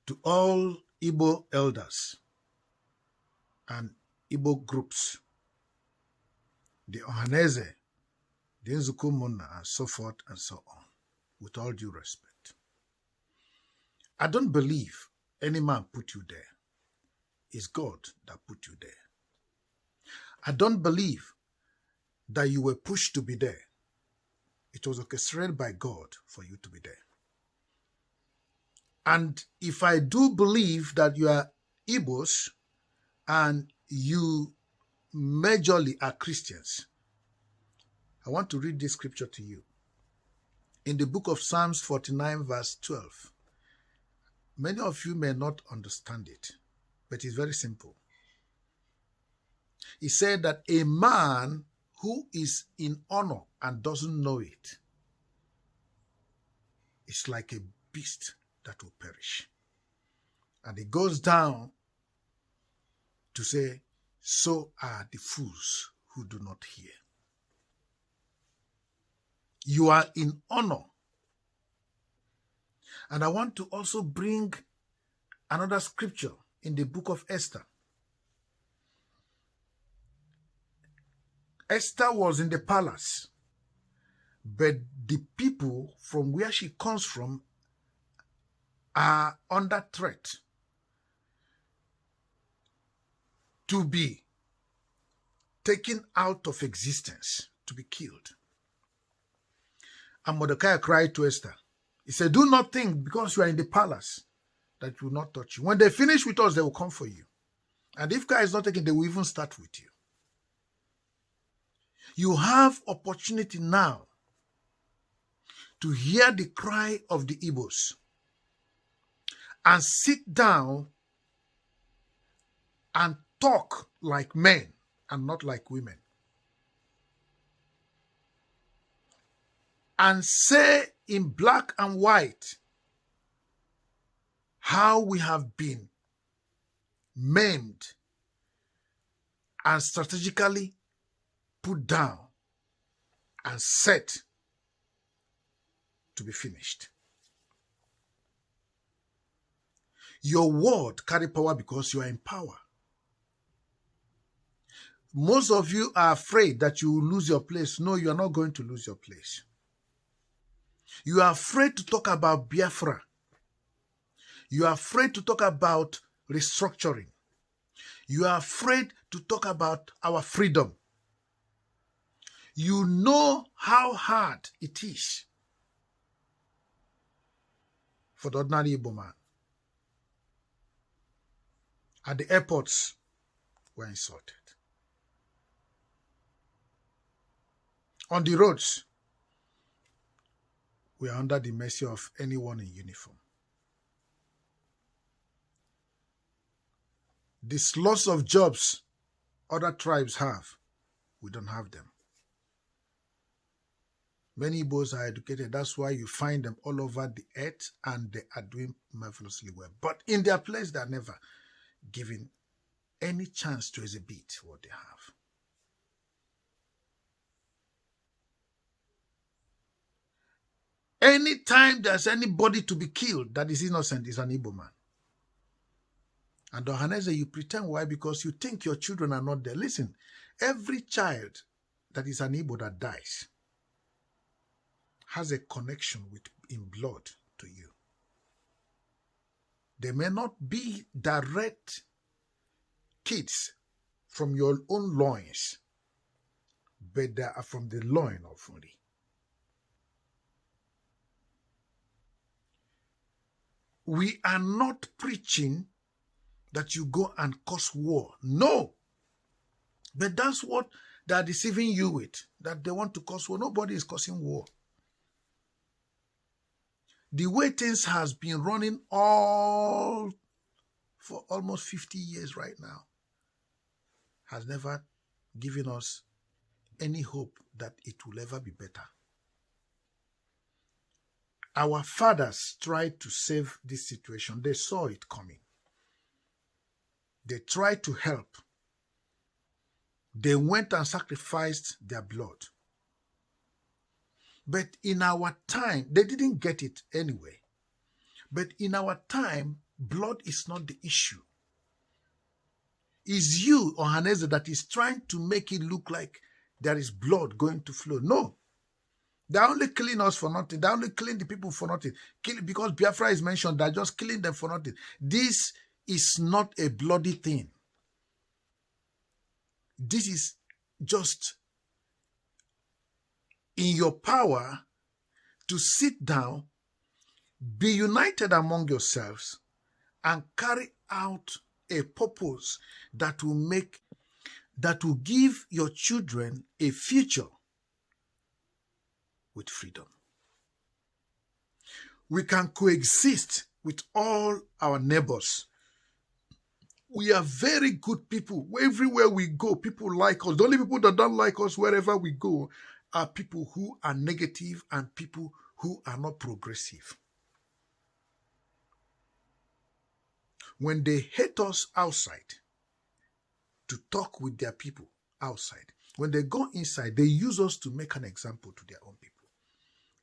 to all Igbo elders and Igbo groups, the Ohaneze, the Nzukumuna, and so forth and so on, with all due respect. I don't believe any man put you there. It's God that put you there. I don't believe that you were pushed to be there. It was orchestrated by God for you to be there. And if I do believe that you are Igbos and you majorly are Christians, I want to read this scripture to you. In the book of Psalms 49 verse 12, many of you may not understand it, but it's very simple. He said that a man who is in honor and doesn't know it is like a beast that will perish. And it goes down to say, so are the fools who do not hear. You are in honor. And I want to also bring another scripture in the book of Esther. Esther was in the palace, but the people from where she comes from are under threat to be taken out of existence, to be killed. And Mordecai cried to Esther. He said, do not think because you are in the palace that will not touch you. When they finish with us, they will come for you. And if God is not taken, they will even start with you. You have opportunity now to hear the cry of the Igbos and sit down and talk like men and not like women. And say in black and white how we have been maimed and strategically put down and set to be finished. Your word carry power because you are in power. Most of you are afraid that you will lose your place. No, you are not going to lose your place. You are afraid to talk about Biafra. You are afraid to talk about restructuring. You are afraid to talk about our freedom. You know how hard it is for the ordinary Igbo man. At the airports, we're insulted. On the roads, we are under the mercy of anyone in uniform. This loss of jobs other tribes have, we don't have them. Many Igbos are educated. That's why you find them all over the earth and they are doing marvelously well. But in their place, they are never given any chance to exhibit what they have. Anytime there's anybody to be killed that is innocent is an Igbo man. And Ohaneze, you pretend. Why? Because you think your children are not there. Listen, every child that is an Igbo that dies has a connection with in blood to you. They may not be direct kids from your own loins, but they are from the loin of Fundi. We are not preaching that you go and cause war. No. But that's what they are deceiving you with, that they want to cause war. Nobody is causing war. The way things has been running all for almost 50 years right now has never given us any hope that it will ever be better. Our fathers tried to save this situation. They saw it coming. They tried to help. They went and sacrificed their blood. But in our time, they didn't get it anyway. But in our time, blood is not the issue. It's you, Ohaneze, that is trying to make it look like there is blood going to flow. No. They're only killing us for nothing. They're only killing the people for nothing. Because Biafra is mentioned, they're just killing them for nothing. This is not a bloody thing. This is just in your power to sit down, be united among yourselves, and carry out a purpose that will give your children a future with freedom. We can coexist with all our neighbors. We are very good people. Everywhere we go, people like us. The only people that don't like us wherever we go are people who are negative and people who are not progressive. When they hate us outside to talk with their people outside, when they go inside, they use us to make an example to their own people.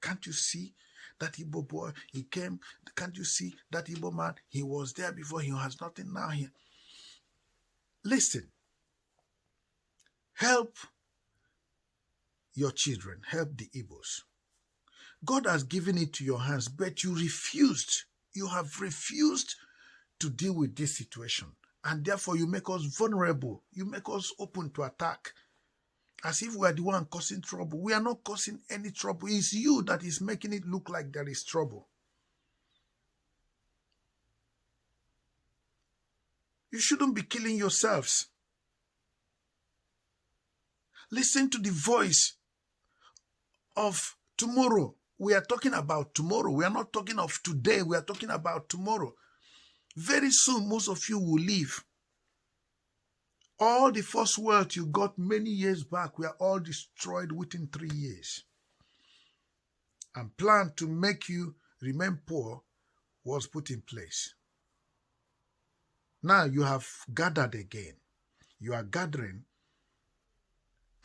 Can't you see that Igbo boy, he came? Can't you see that Igbo man, he was there before, he has nothing now here? Listen, help your children, help the Igbos. God has given it to your hands, but you refused. You have refused to deal with this situation. And therefore, you make us vulnerable. You make us open to attack. As if we are the one causing trouble. We are not causing any trouble. It's you that is making it look like there is trouble. You shouldn't be killing yourselves. Listen to the voice of tomorrow. We are talking about tomorrow. We are not talking of today. We are talking about tomorrow. Very soon, most of you will leave. All the first wealth you got many years back were all destroyed within 3 years. And plan to make you remain poor was put in place. Now you have gathered again. You are gathering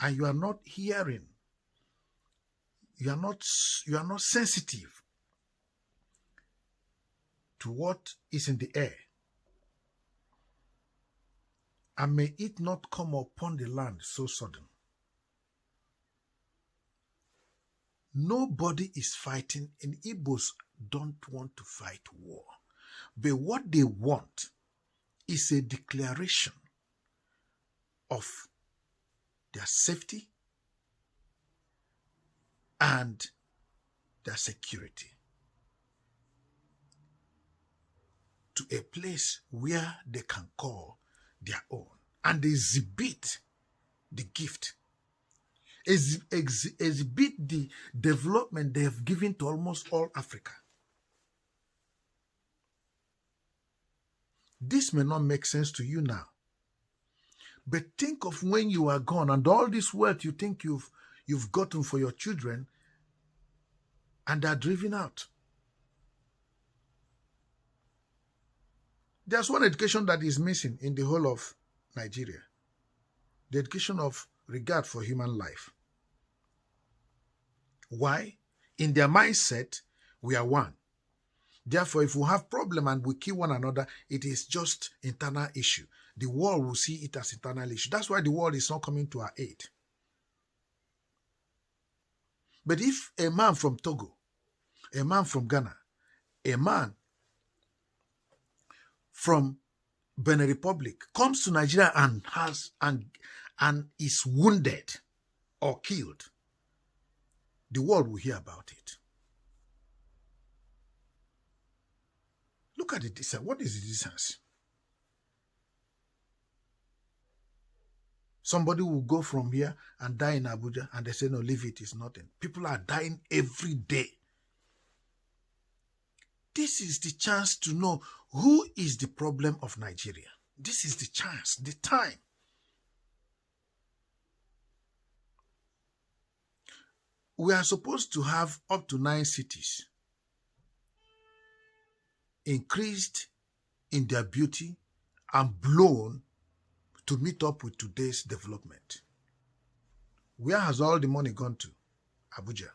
and you are not hearing. You are not sensitive to what is in the air. And may it not come upon the land so sudden. Nobody is fighting, and Igbos don't want to fight war. But what they want is a declaration of their safety and their security to a place where they can call their own and exhibit the gift, exhibit the development they have given to almost all Africa. This may not make sense to you now, but think of when you are gone and all this wealth you think you've gotten for your children and they are driven out. There's one education that is missing in the whole of Nigeria. The education of regard for human life. Why? In their mindset, we are one. Therefore, if we have problem and we kill one another, it is just internal issue. The world will see it as internal issue. That's why the world is not coming to our aid. But if a man from Togo, a man from Ghana, a man from Benin Republic comes to Nigeria and is wounded or killed, the world will hear about it. Look at the distance. What is the distance? Somebody will go from here and die in Abuja and they say, no, leave it, it's nothing. People are dying every day. This is the chance to know who is the problem of Nigeria. This is the chance, the time. We are supposed to have up to 9 cities increased in their beauty and blown to meet up with today's development. Where has all the money gone to? Abuja,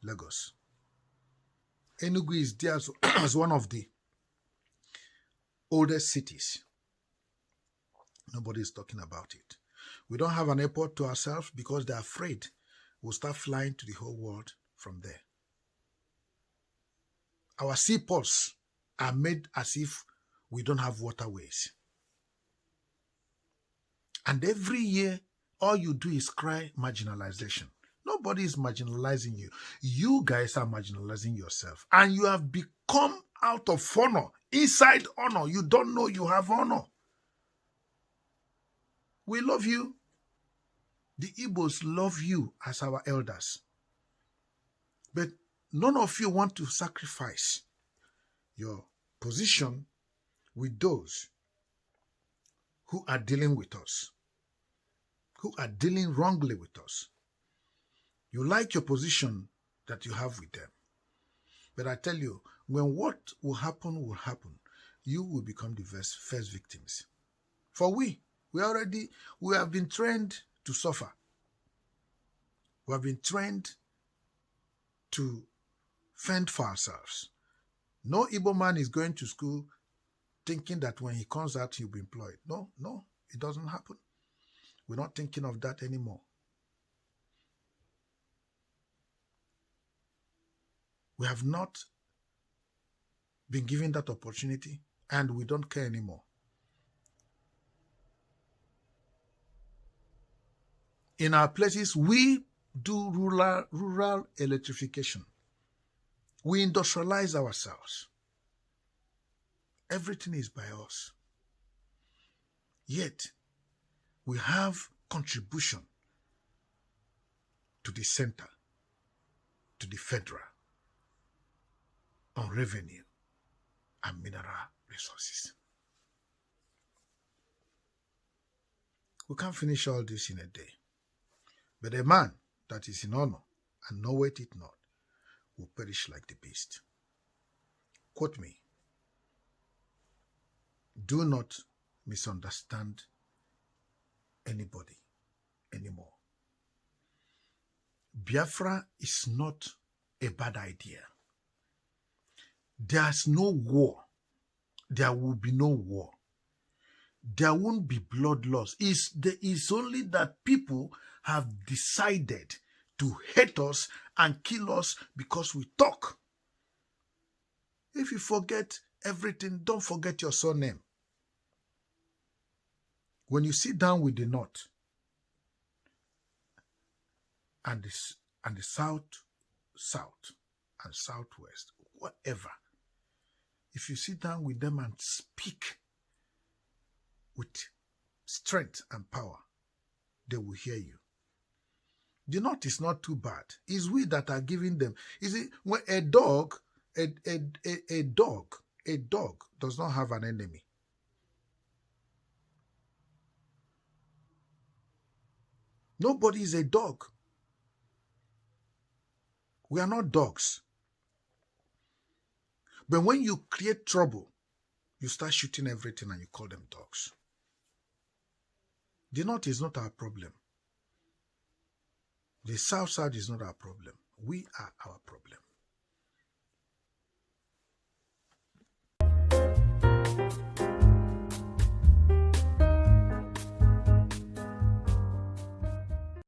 Lagos. Enugu is there as one of the oldest cities. Nobody is talking about it. We don't have an airport to ourselves because they're afraid we'll start flying to the whole world from there. Our seaports are made as if we don't have waterways. And every year, all you do is cry marginalization. Nobody is marginalizing you. You guys are marginalizing yourself. And you have become out of honor, inside honor. You don't know you have honor. We love you. The Igbos love you as our elders. But none of you want to sacrifice your position with those who are dealing with us, who are dealing wrongly with us. You like your position that you have with them. But I tell you, when what will happen, you will become the first victims. For we have been trained to suffer. We have been trained to fend for ourselves. No Igbo man is going to school thinking that when he comes out, he'll be employed. No, it doesn't happen. We're not thinking of that anymore. We have not been given that opportunity, and we don't care anymore. In our places, we do rural electrification. We industrialize ourselves. Everything is by us. Yet, we have contribution to the center, to the federal, on revenue and mineral resources. We can't finish all this in a day. But a man that is in honor and knoweth it not will perish like the beast. Quote me. Do not misunderstand anybody anymore. Biafra is not a bad idea. There's no war. There will be no war. There won't be blood loss. There is only that people have decided to hate us and kill us because we talk. If you forget everything, don't forget your surname. When you sit down with the North and the South and Southwest, whatever, if you sit down with them and speak with strength and power, they will hear you. The North is not too bad. It's we that are giving them. You see, when a dog does not have an enemy. Nobody is a dog. We are not dogs. But when you create trouble, you start shooting everything and you call them dogs. The North is not our problem. The South is not our problem. We are our problem.